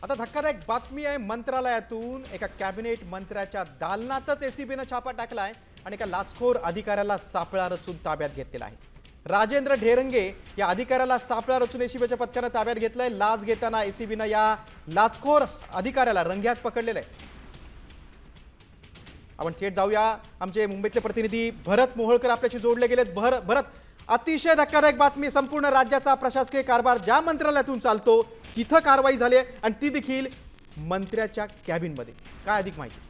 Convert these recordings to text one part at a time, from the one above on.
आता धक्कादायक बातमी आहे मंत्रालयातून। एका कॅबिनेट मंत्र्याच्या दालनातच एसीबीने छापा टाकलाय आणि एका लाचखोर अधिकाऱ्याला सापळा रचून ताब्यात घेतलेला आहे। राजेंद्र ढेरंगे या अधिकाऱ्याला सापळा रचून एसीबीच्या पथकाने ताब्यात घेतलंय। लाच घेताना एसीबीने या लाचखोर अधिकाऱ्याला रंग्यात पकडलेलं आहे। आपण थेट जाऊया, आमचे मुंबईतले प्रतिनिधी भरत मोहोळकर आपल्याशी जोडले गेलेत। भरत, अतिशय धक्कादायक बातमी। संपूर्ण राज्याचा प्रशासकीय कारभार ज्या मंत्रालयातून चालतो तिथं कारवाई झाली आणि ती देखील मंत्र्याच्या कॅबिनमध्ये। काय अधिक माहिती?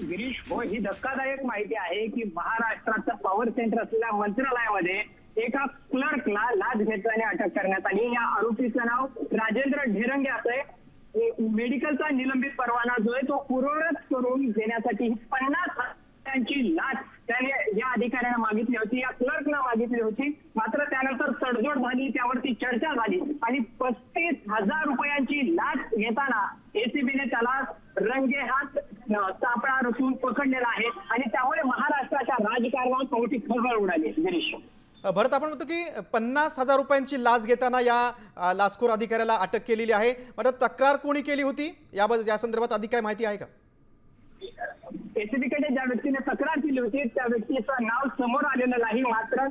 गिरीश, हो, ही धक्कादायक माहिती आहे की महाराष्ट्राचं पॉवर सेंटर असलेल्या मंत्रालयामध्ये एका क्लर्कला लाच घेतल्याने अटक करण्यात आली। या आरोपीचं नाव राजेंद्र ढेरंगे असं आहे। मेडिकलचा निलंबित परवाना जो आहे तो पूर्ववत करून देण्यासाठी 50,000ची लाच त्याने या अधिकाऱ्याने मागितली होती, या क्लर्कला मागितली होती। मात्र त्यानंतर तडजोड झाली, त्यावरती चर्चा झाली आणि 35,000 रुपयांची लाच घेताना एसीबीने त्याला रंगेहात सापळा रचून पकडलेला आहे आणि त्यामुळे महाराष्ट्राच्या राजकारणात मोठी खळबळ उडाली। गिरीश, भरत, आपण म्हणतो की 50,000 रुपयांची लाच घेताना या लाचखोर अधिकाऱ्याला अटक केलेली आहे। मात्र तक्रार कोणी केली होती या संदर्भात अधिक काय माहिती आहे का? एसीबीकडे ज्या व्यक्तीने तक्रार केली होती त्या व्यक्तीचं नाव समोर आलेलं नाही। मात्र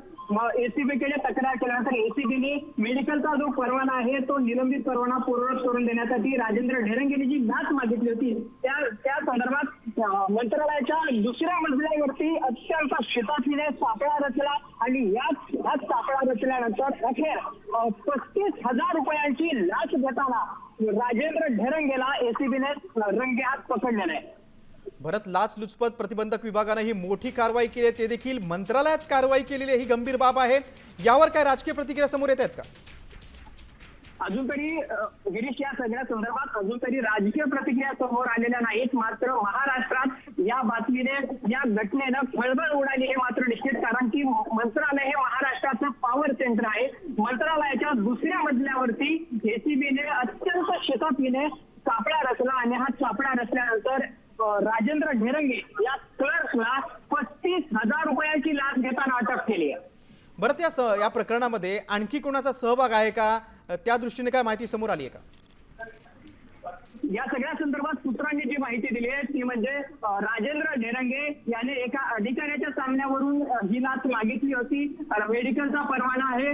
एसीबीकडे तक्रार केल्यानंतर एसीबीने मेडिकलचा जो परवाना आहे तो निलंबित परवाना पूर्ववत करून देण्यासाठी राजेंद्र ढेरंगेने जी लाच मागितली होती त्या संदर्भात मंत्रालयाच्या दुसऱ्या मजल्यावरती अत्यंत शिताफीने सापळा रचला आणि याच सापळा रचल्यानंतर अखेर 35,000 रुपयांची लाच घेताना राजेंद्र ढेरंगेला एसीबीने रंगेहात पकडलेलं आहे। भरत, लाचलुचपत प्रतिबंधक विभागाने ही मोठी कारवाई केली आहे, ते देखील मंत्रालयात कारवाई केलेली ही गंभीर बाब आहे। यावर काय राजकीय प्रतिक्रिया समोर येत आहेत का? अजून तरी गिरीश, या सगळ्या संदर्भात अजून तरी राजकीय प्रतिक्रिया समोर आलेल्या नाहीत। मात्र महाराष्ट्रात या बातमीने, या घटनेनं खळबळ उडाली हे मात्र निश्चित, कारण की मंत्रालय हे महाराष्ट्राचं पॉवर सेंटर आहे। मंत्रालयाच्या दुसऱ्या मजल्यावरती एसीबीने अत्यंत शिताफीने सापळा रचला आणि हा सापळा रचल्यानंतर राजेंद्र ढेरंगे या क्लर्कला 35,000 रुपयांची लाच घेताना अटक केली आहे। भरत, या प्रकरणामध्ये आणखी कोणाचा सहभाग आहे का? त्या दृष्टीने काय माहिती समोर आली आहे का? या सगळ्या संदर्भात सूत्रांनी जी माहिती दिली आहे ती म्हणजे राजेंद्र ढेरंगे याने एका अधिकाऱ्याच्या सामन्यावरून ही लाच मागितली होती। मेडिकलचा परवाना आहे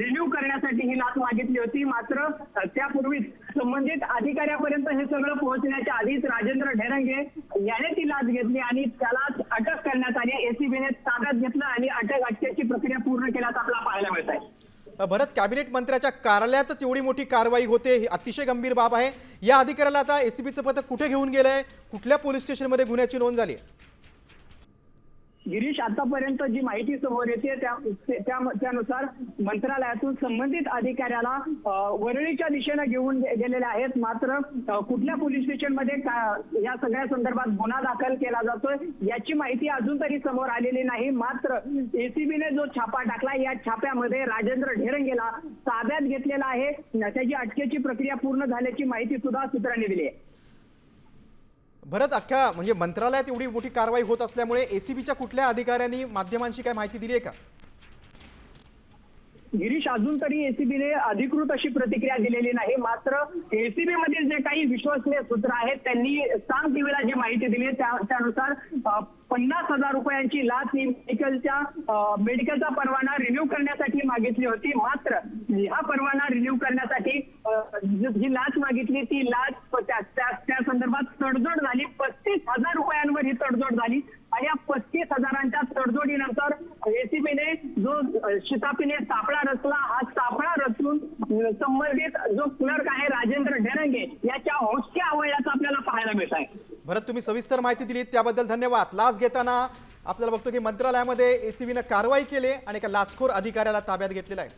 रिन्यू करण्यासाठी ही लाच मागितली होती। मात्र त्यापूर्वी संबंधित अधिकाऱ्यापर्यंत हे सगळं पोहोचण्याच्या आधीच राजेंद्र ढेरंगे याने ती लाच घेतली आणि त्याला अटक करण्यात आली। एसीबीने ताब्यात घेतलं आणि अटकेची प्रक्रिया पूर्ण केल्याचं आपल्याला पाहायला मिळत आहे। भरत, कॅबिनेट मंत्र्याच्या कार्यालयातच एवढी मोठी कारवाई होते, ही अतिशय गंभीर बाब आहे। या अधिकाऱ्याला आता एसीबीचं पथक कुठे घेऊन गेलंय? कुठल्या पोलीस स्टेशनमध्ये गुन्ह्याची नोंद झाली? गिरीश, आतापर्यंत जी माहिती समोर येते त्यानुसार मंत्रालयातून संबंधित अधिकाऱ्याला वरळीच्या दिशेने घेऊन गेलेले आहेत। मात्र कुठल्या पोलीस स्टेशनमध्ये या सगळ्या संदर्भात गुन्हा दाखल केला जातोय याची माहिती अजून तरी समोर आलेली नाही। मात्र एसीबीने जो छापा टाकला या छाप्यामध्ये राजेंद्र ढेरंगेला ताब्यात घेतलेला आहे। त्याची अटकेची प्रक्रिया पूर्ण झाल्याची माहिती सुद्धा सूत्रांनी दिली आहे। भरत, अख्ख्या म्हणजे मंत्रालयात एवढी मोठी कारवाई होत असल्यामुळे एसीबीच्या कुठल्या अधिकाऱ्यांनी माध्यमांशी काय माहिती दिली आहे का? गिरीश, अजून तरी एसीबीने अधिकृत अशी प्रतिक्रिया दिलेली नाही। मात्र एसीबी मधील जे काही विश्वसनीय सूत्र आहेत त्यांनी साम टीव्हीला जी माहिती दिली त्यानुसार 50,000 रुपयांची लाच ही मेडिकलचा परवाना रिन्यू करण्यासाठी मागितली होती। मात्र हा परवाना रिन्यू करण्यासाठी जी लाच मागितली ती लाच त्या संदर्भात तडजोड झाली। 35,000 रुपयांवर ही तडजोड झाली आणि या 35,000च्या तडजोडीनंतर एसीबीने जो शिताफीने सापळा रचला, हा सापळा रचून संबंधित जो क्लर्क आहे राजेंद्र ढेरंगे याच्या होशच्या आवळल्याचं आपल्याला पाहायला मिळत आहे। भरत, तुम्ही सविस्तर माहिती दिली त्याबद्दल धन्यवाद। लाच घेताना आपल्याला बघतो की मंत्रालयामध्ये एसीबीने कारवाई केली आणि एका लाचखोर अधिकाऱ्याला ताब्यात घेतलेला आहे।